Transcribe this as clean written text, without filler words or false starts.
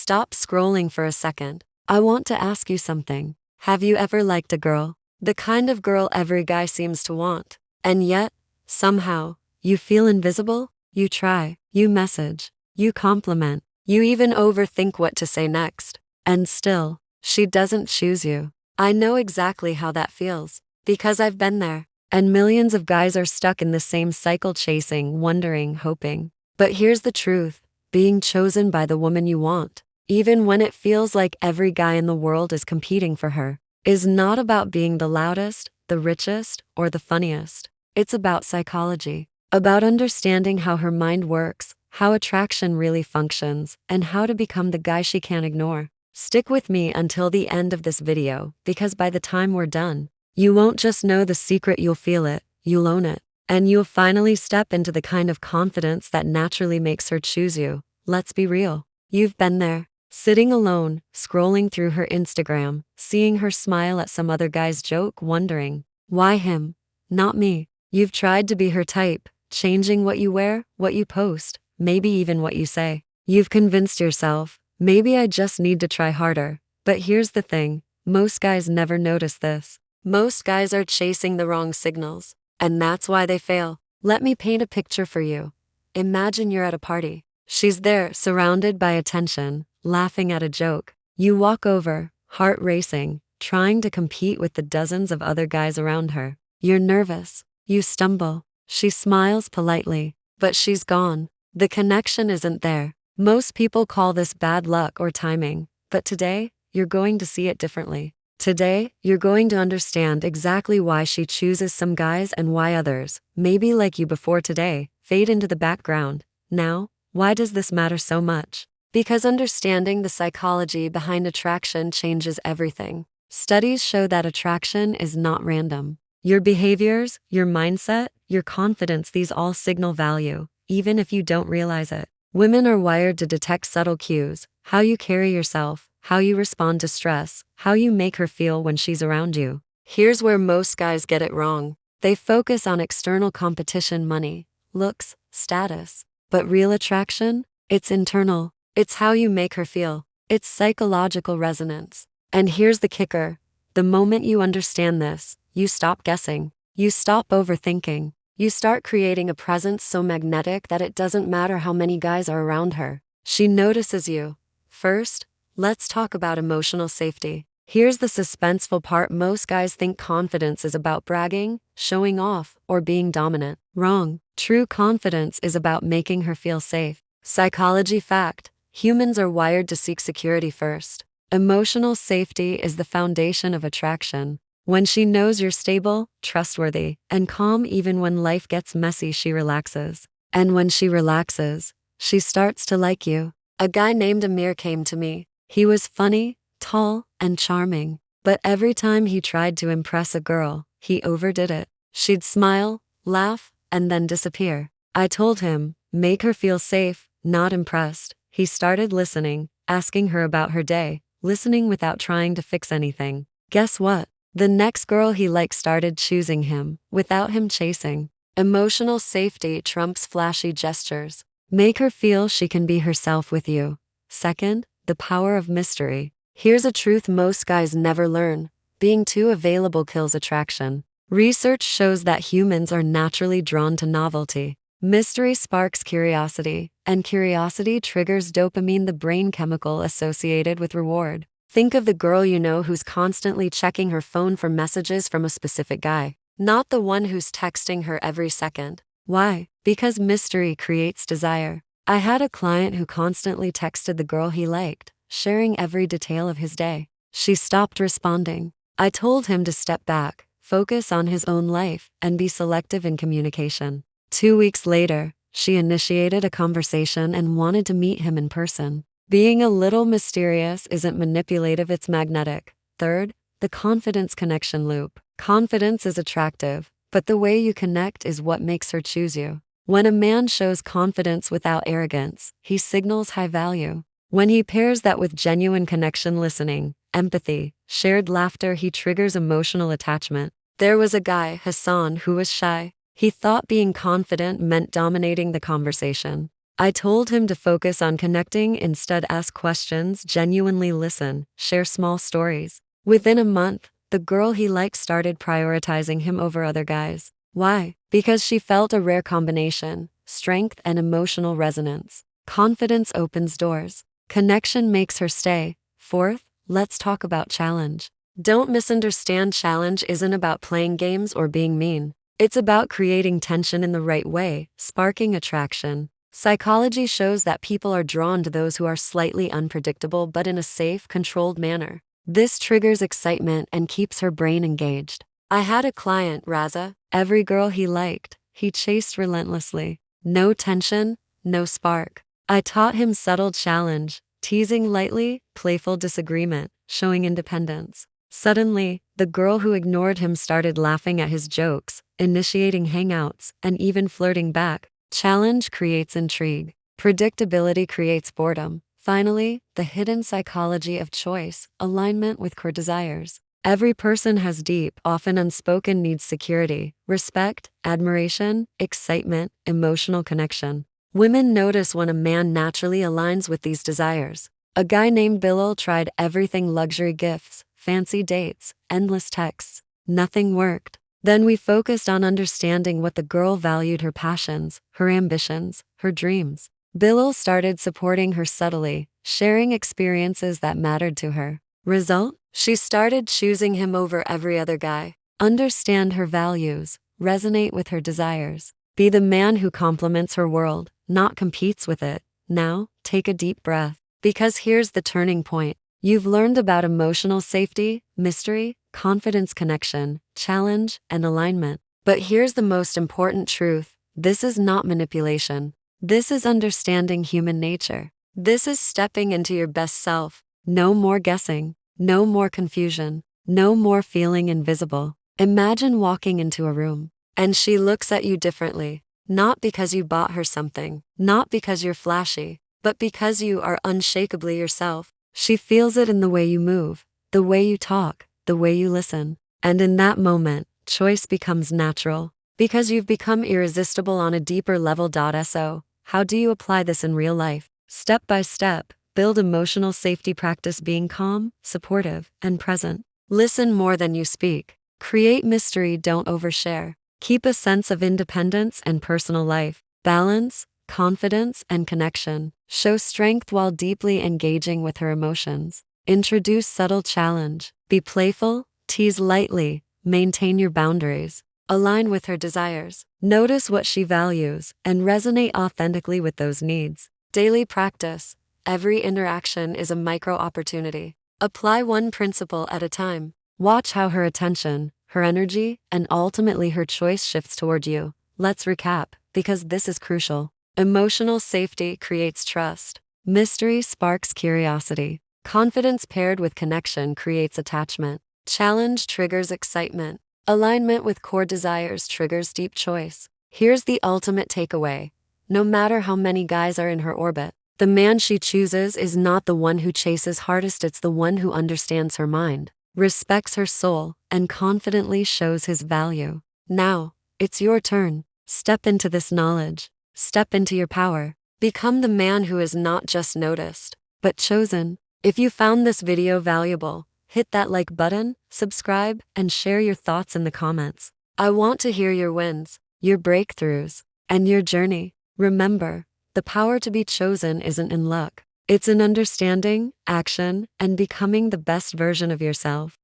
stop scrolling for a second. I want to ask you something. Have you ever liked a girl? The kind of girl every guy seems to want. And yet, somehow, you feel invisible? You try, you message, you compliment, you even overthink what to say next. And still, she doesn't choose you. I know exactly how that feels, because I've been there. And millions of guys are stuck in the same cycle, chasing, wondering, hoping. But here's the truth. Being chosen by the woman you want, even when it feels like every guy in the world is competing for her, is not about being the loudest, the richest, or the funniest. It's about psychology, about understanding how her mind works, how attraction really functions, and how to become the guy she can't ignore. Stick with me until the end of this video, because by the time we're done, you won't just know the secret, you'll feel it, you'll own it, and you'll finally step into the kind of confidence that naturally makes her choose you. Let's be real. You've been there, sitting alone, scrolling through her Instagram, seeing her smile at some other guy's joke, wondering, why him? Not me. You've tried to be her type, changing what you wear, what you post, maybe even what you say. You've convinced yourself, maybe I just need to try harder. But here's the thing, most guys never notice this. Most guys are chasing the wrong signals, and that's why they fail. Let me paint a picture for you. Imagine you're at a party. She's there, surrounded by attention, laughing at a joke. You walk over, heart racing, trying to compete with the dozens of other guys around her. You're nervous. You stumble. She smiles politely, but she's gone. The connection isn't there. Most people call this bad luck or timing, but today, you're going to see it differently. Today, you're going to understand exactly why she chooses some guys and why others, maybe like you before today, fade into the background. Now, why does this matter so much? Because understanding the psychology behind attraction changes everything. Studies show that attraction is not random. Your behaviors, your mindset, your confidence, these all signal value, even if you don't realize it. Women are wired to detect subtle cues, how you carry yourself, how you respond to stress, how you make her feel when she's around you. Here's where most guys get it wrong. They focus on external competition, money, looks, status. But real attraction? It's internal. It's how you make her feel. It's psychological resonance. And here's the kicker. The moment you understand this, you stop guessing. You stop overthinking. You start creating a presence so magnetic that it doesn't matter how many guys are around her. She notices you. First, let's talk about emotional safety. Here's the suspenseful part. Most guys think confidence is about bragging, showing off, or being dominant. Wrong. True confidence is about making her feel safe. Psychology fact: humans are wired to seek security first. Emotional safety is the foundation of attraction. When she knows you're stable, trustworthy, and calm, even when life gets messy, she relaxes. And when she relaxes, she starts to like you. A guy named Amir came to me. He was funny, tall, and charming. But every time he tried to impress a girl, he overdid it. She'd smile, laugh, and then disappear. I told him, make her feel safe, not impressed. He started listening, asking her about her day, listening without trying to fix anything. Guess what? The next girl he liked started choosing him, without him chasing. Emotional safety trumps flashy gestures. Make her feel she can be herself with you. Second, the power of mystery. Here's a truth most guys never learn. Being too available kills attraction. Research shows that humans are naturally drawn to novelty. Mystery sparks curiosity, and curiosity triggers dopamine, the brain chemical associated with reward. Think of the girl you know who's constantly checking her phone for messages from a specific guy, not the one who's texting her every second. Why? Because mystery creates desire. I had a client who constantly texted the girl he liked, sharing every detail of his day. She stopped responding. I told him to step back, focus on his own life, and be selective in communication. 2 weeks later, she initiated a conversation and wanted to meet him in person. Being a little mysterious isn't manipulative, it's magnetic. Third, the confidence connection loop. Confidence is attractive, but the way you connect is what makes her choose you. When a man shows confidence without arrogance, he signals high value. When he pairs that with genuine connection, listening, empathy, shared laughter, he triggers emotional attachment. There was a guy, Hassan, who was shy. He thought being confident meant dominating the conversation. I told him to focus on connecting, instead ask questions, genuinely listen, share small stories. Within a month, the girl he liked started prioritizing him over other guys. Why? Because she felt a rare combination: strength and emotional resonance. Confidence opens doors. Connection makes her stay. Fourth, let's talk about challenge. Don't misunderstand, challenge isn't about playing games or being mean. It's about creating tension in the right way, sparking attraction. Psychology shows that people are drawn to those who are slightly unpredictable but in a safe, controlled manner. This triggers excitement and keeps her brain engaged. I had a client, Raza. Every girl he liked, he chased relentlessly. No tension, no spark. I taught him subtle challenge, teasing lightly, playful disagreement, showing independence. Suddenly, the girl who ignored him started laughing at his jokes, initiating hangouts, and even flirting back. Challenge creates intrigue. Predictability creates boredom. Finally, the hidden psychology of choice, alignment with core desires. Every person has deep, often unspoken needs: security, respect, admiration, excitement, emotional connection. Women notice when a man naturally aligns with these desires. A guy named Bilal tried everything: luxury gifts, fancy dates, endless texts. Nothing worked. Then we focused on understanding what the girl valued: her passions, her ambitions, her dreams. Bilal started supporting her subtly, sharing experiences that mattered to her. Result? She started choosing him over every other guy. Understand her values, resonate with her desires. Be the man who complements her world, not competes with it. Now, take a deep breath. Because here's the turning point. You've learned about emotional safety, mystery, confidence, connection, challenge, and alignment. But here's the most important truth. This is not manipulation. This is understanding human nature. This is stepping into your best self. No more guessing. No more confusion. No more feeling invisible. Imagine walking into a room, and she looks at you differently. Not because you bought her something, not because you're flashy, but because you are unshakably yourself. She feels it in the way you move, the way you talk, the way you listen. And in that moment, choice becomes natural, because you've become irresistible on a deeper level. So, how do you apply this in real life? Step by step, build emotional safety. Practice being calm, supportive, and present. Listen more than you speak. Create mystery, don't overshare. Keep a sense of independence and personal life. Balance, confidence, and connection. Show strength while deeply engaging with her emotions. Introduce subtle challenge. Be playful, tease lightly, maintain your boundaries. Align with her desires. Notice what she values and resonate authentically with those needs. Daily practice. Every interaction is a micro opportunity. Apply one principle at a time. Watch how her attention, her energy, and ultimately her choice shifts toward you. Let's recap, because this is crucial. Emotional safety creates trust. Mystery sparks curiosity. Confidence paired with connection creates attachment. Challenge triggers excitement. Alignment with core desires triggers deep choice. Here's the ultimate takeaway. No matter how many guys are in her orbit, the man she chooses is not the one who chases hardest. It's the one who understands her mind, respects her soul, and confidently shows his value. Now, it's your turn. Step into this knowledge. Step into your power. Become the man who is not just noticed, but chosen. If you found this video valuable, hit that like button, subscribe, and share your thoughts in the comments. I want to hear your wins, your breakthroughs, and your journey. Remember, the power to be chosen isn't in luck. It's in understanding, action, and becoming the best version of yourself.